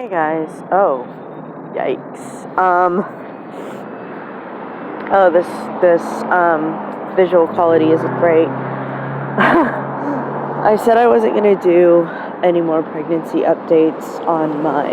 Hey guys. Oh, yikes. This visual quality isn't great. I said I wasn't gonna do any more pregnancy updates on my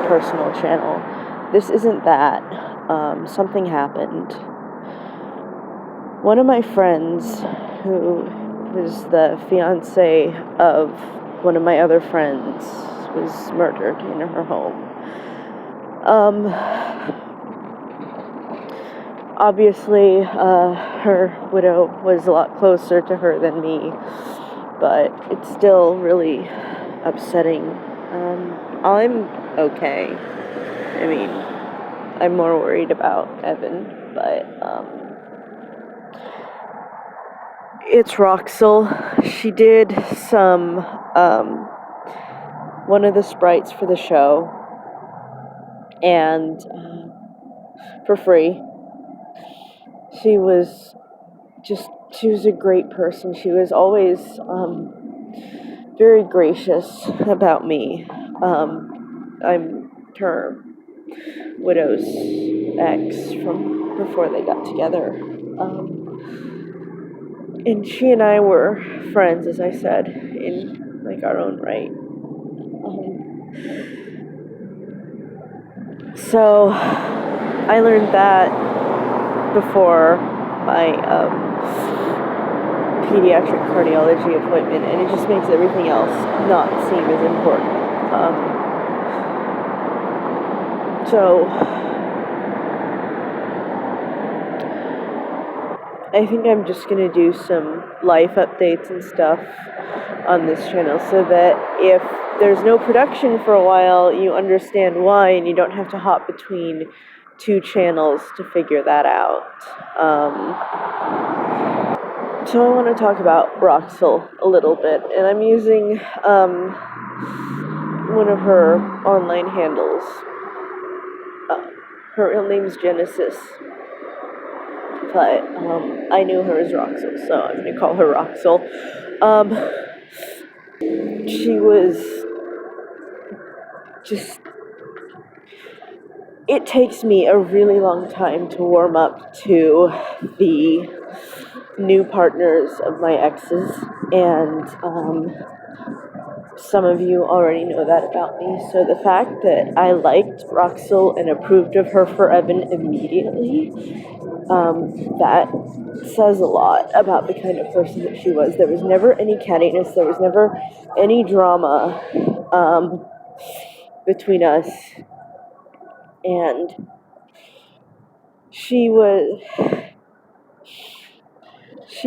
personal channel. This isn't that. Something happened. One of my friends, who was the fiancée of one of my other friends, was murdered in her home. Obviously, her widow was a lot closer to her than me, but it's still really upsetting. I'm okay. I mean, I'm more worried about Evan, but it's Roxel. She did some one of the sprites for the show, and for free. She was a great person. She was always very gracious about me. I'm her widow's ex from before they got together. And she and I were friends, as I said, in like our own right. So I learned that before my pediatric cardiology appointment, and it just makes everything else not seem as important. So I think I'm just going to do some life updates and stuff on this channel so that if there's no production for a while, you understand why and you don't have to hop between two channels to figure that out. So I want to talk about Roxel a little bit, and I'm using one of her online handles. Her real name's Genesis, but I knew her as Roxel, so I'm going to call her Roxel. She was just... It takes me a really long time to warm up to the new partners of my exes, and some of you already know that about me. So the fact that I liked Roxel and approved of her for Evan immediately, that says a lot about the kind of person that she was. There was never any cattiness. There was never any drama between us. And she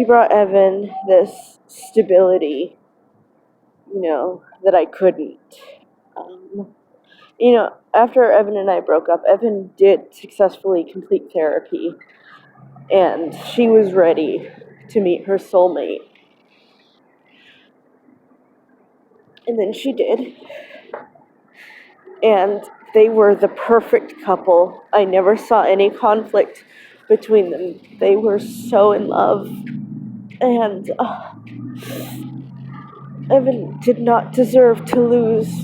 brought Evan this stability, that I couldn't. After Evan and I broke up, Evan did successfully complete therapy, and she was ready to meet her soulmate. And then she did. And they were the perfect couple. I never saw any conflict between them. They were so in love. And Evan did not deserve to lose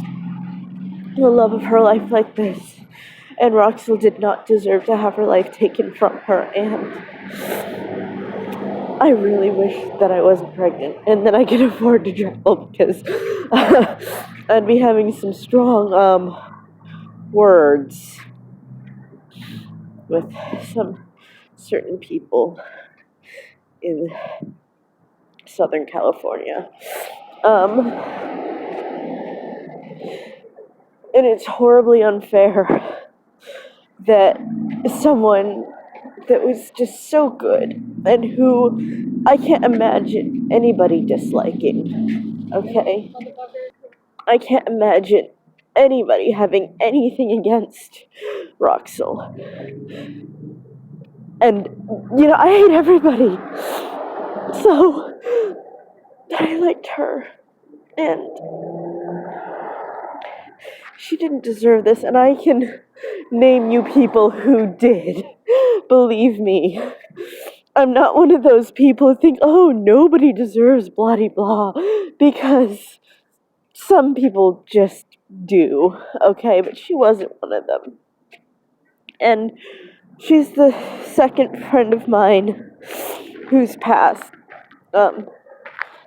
the love of her life like this. And Roxel did not deserve to have her life taken from her. And I really wish that I wasn't pregnant and that I could afford to travel, because I'd be having some strong words with some certain people in Southern California. And it's horribly unfair that someone that was just so good and who I can't imagine anybody disliking, okay? I can't imagine anybody having anything against Roxel. And, I hate everybody. So, I liked her. And she didn't deserve this, and I can name you people who did. Believe me. I'm not one of those people who think, oh, nobody deserves blah-de-blah, because some people just do, okay, but she wasn't one of them. And she's the second friend of mine who's passed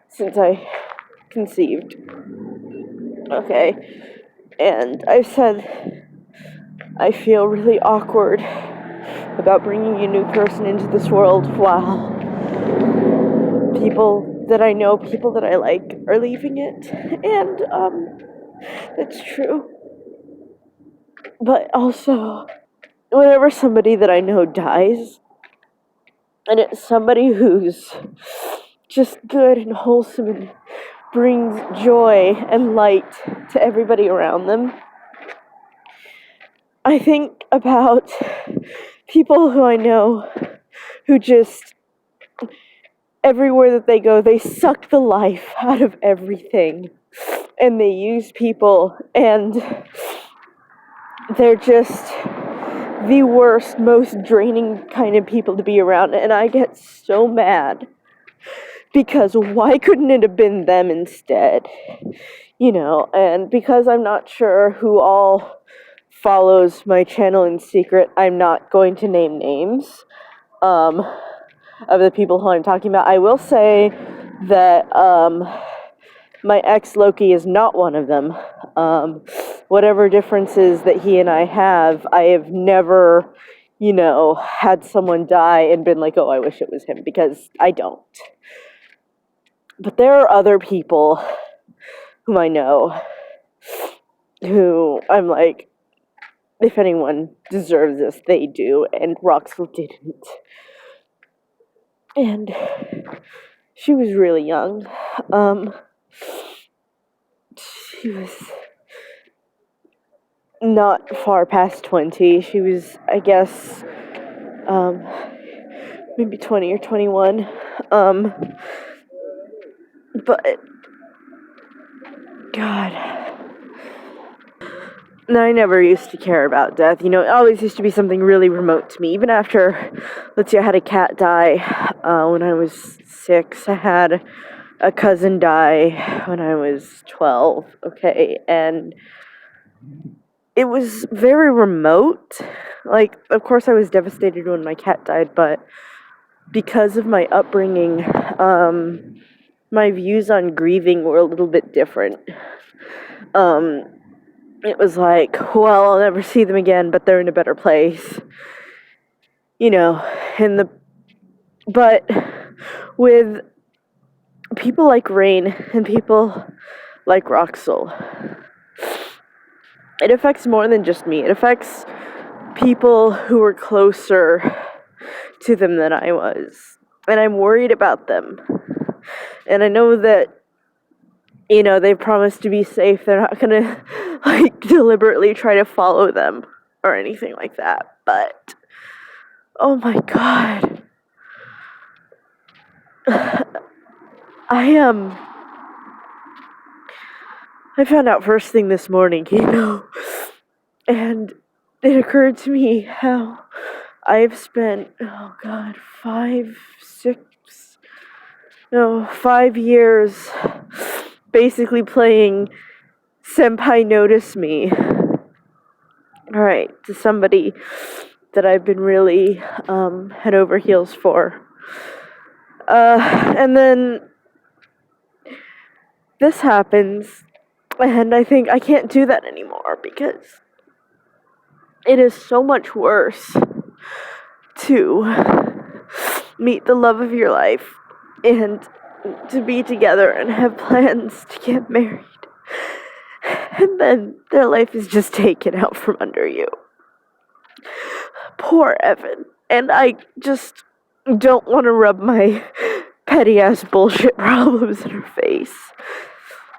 since I conceived, okay? And I said, I feel really awkward about bringing a new person into this world while people that I know, people that I like, are leaving it. And, it's true. But also, whenever somebody that I know dies, and it's somebody who's just good and wholesome and brings joy and light to everybody around them, I think about people who I know who just, everywhere that they go, they suck the life out of everything. And they use people, and they're just the worst, most draining kind of people to be around. And I get so mad because why couldn't it have been them instead? You know, and because I'm not sure who all follows my channel in secret, I'm not going to name names of the people who I'm talking about. I will say that my ex Loki is not one of them. Whatever differences that he and I have never, had someone die and been like, oh, I wish it was him, because I don't. But there are other people whom I know who I'm like, if anyone deserves this, they do, and Roxel didn't. And she was really young. She was not far past 20. She was, I guess, maybe 20 or 21. But, God. I never used to care about death. It always used to be something really remote to me. Even after, let's see, I had a cat die when I was 6. I had a cousin die when I was 12, okay? And it was very remote. Like, of course I was devastated when my cat died, but because of my upbringing, my views on grieving were a little bit different. It was like, well, I'll never see them again, but they're in a better place. But with people like Rain and people like Roxel, it affects more than just me. It affects people who are closer to them than I was. And I'm worried about them. And I know that, they promised to be safe. They're not going to, deliberately try to follow them or anything like that. But, oh my God. I found out first thing this morning, and it occurred to me how I've spent, 5 years basically playing Senpai Notice Me. Alright, to somebody that I've been really head over heels for. And then this happens, and I think I can't do that anymore because it is so much worse to meet the love of your life and to be together and have plans to get married, and then their life is just taken out from under you. Poor Evan. And I just don't want to rub my petty ass bullshit problems in her face.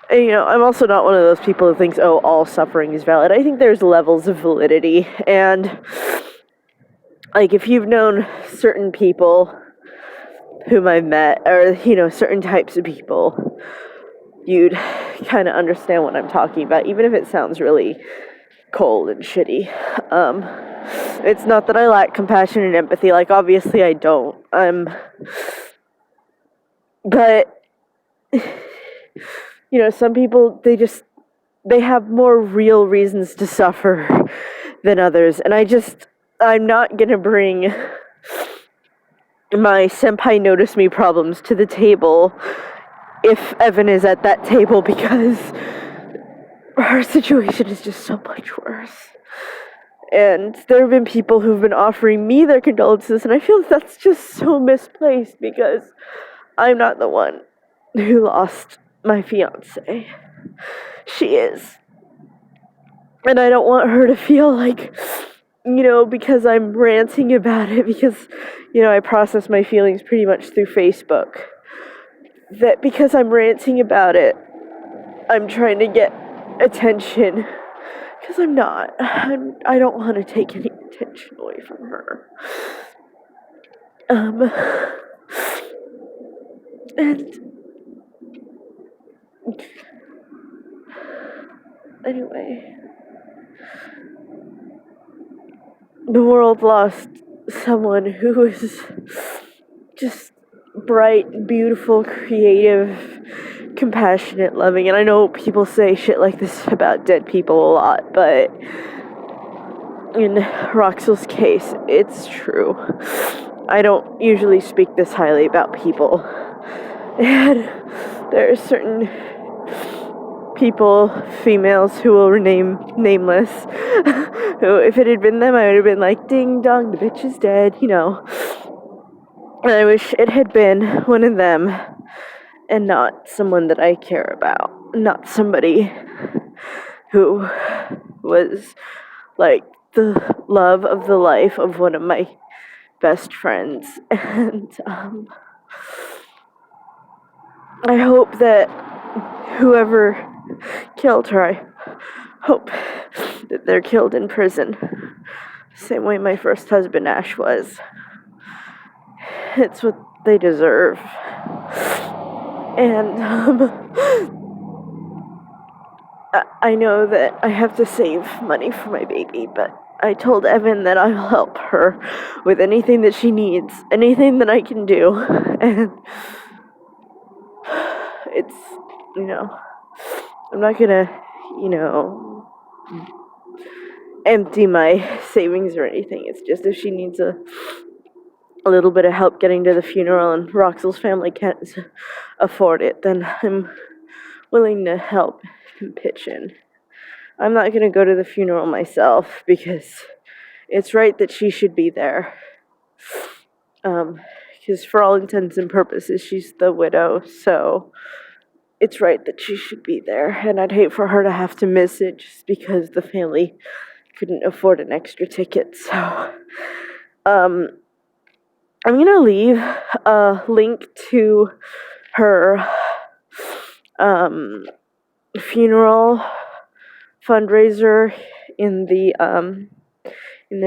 And, I'm also not one of those people who thinks, oh, all suffering is valid. I think there's levels of validity, and if you've known certain people whom I've met, or, certain types of people, you'd kind of understand what I'm talking about, even if it sounds really cold and shitty. It's not that I lack compassion and empathy, obviously I don't. But, some people, they have more real reasons to suffer than others. And I'm not gonna bring my senpai notice me problems to the table if Evan is at that table, because her situation is just so much worse. And there have been people who've been offering me their condolences, and I feel that's just so misplaced because I'm not the one who lost my fiancé. She is. And I don't want her to feel like, because I'm ranting about it, because, I process my feelings pretty much through Facebook, that because I'm ranting about it, I'm trying to get attention. Because I'm not. I don't want to take any attention away from her. And anyway, the world lost someone who was just bright, beautiful, creative, compassionate, loving. And I know people say shit like this about dead people a lot, but in Roxel's case, it's true. I don't usually speak this highly about people. And there are certain people, females, who will remain nameless, who, if it had been them, I would have been like, ding dong, the bitch is dead, And I wish it had been one of them, and not someone that I care about. Not somebody who was like the love of the life of one of my best friends. And I hope that whoever killed her, I hope that they're killed in prison. Same way my first husband, Ash, was. It's what they deserve. And I know that I have to save money for my baby, but I told Evan that I'll help her with anything that she needs, anything that I can do. And it's, I'm not gonna, empty my savings or anything. It's just if she needs a little bit of help getting to the funeral and Roxel's family can't afford it, then I'm willing to help and pitch in. I'm not going to go to the funeral myself because it's right that she should be there. Because for all intents and purposes, she's the widow, so it's right that she should be there. And I'd hate for her to have to miss it just because the family couldn't afford an extra ticket. So, I'm going to leave a link to her funeral fundraiser in the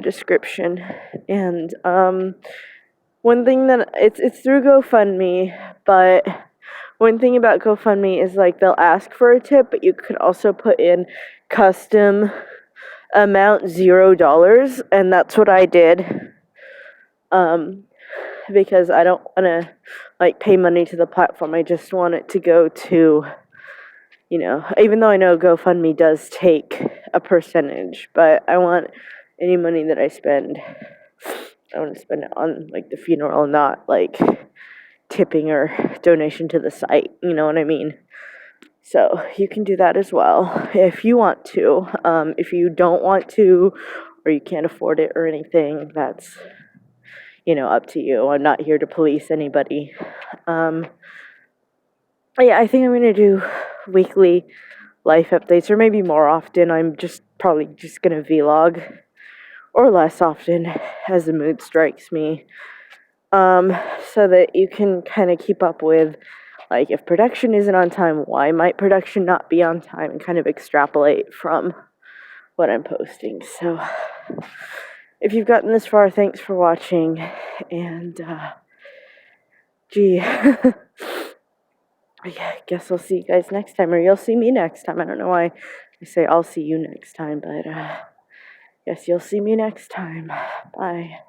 description. And one thing that it's through GoFundMe, but one thing about GoFundMe is like they'll ask for a tip, but you could also put in custom amount $0, and that's what I did. Because I don't want to like pay money to the platform. I just want it to go to, even though I know GoFundMe does take a percentage, but I want any money that I spend, I want to spend it on like the funeral, not like tipping or donation to the site. You know what I mean? So you can do that as well if you want to. If you don't want to, or you can't afford it or anything, that's up to you. I'm not here to police anybody. Yeah, I think I'm gonna do weekly life updates, or maybe more often. I'm probably just gonna vlog, or less often as the mood strikes me, so that you can kind of keep up with, like, if production isn't on time, why might production not be on time, and kind of extrapolate from what I'm posting. So if you've gotten this far, thanks for watching, and I guess I'll see you guys next time, or you'll see me next time. I don't know why I say I'll see you next time, but guess you'll see me next time. Bye.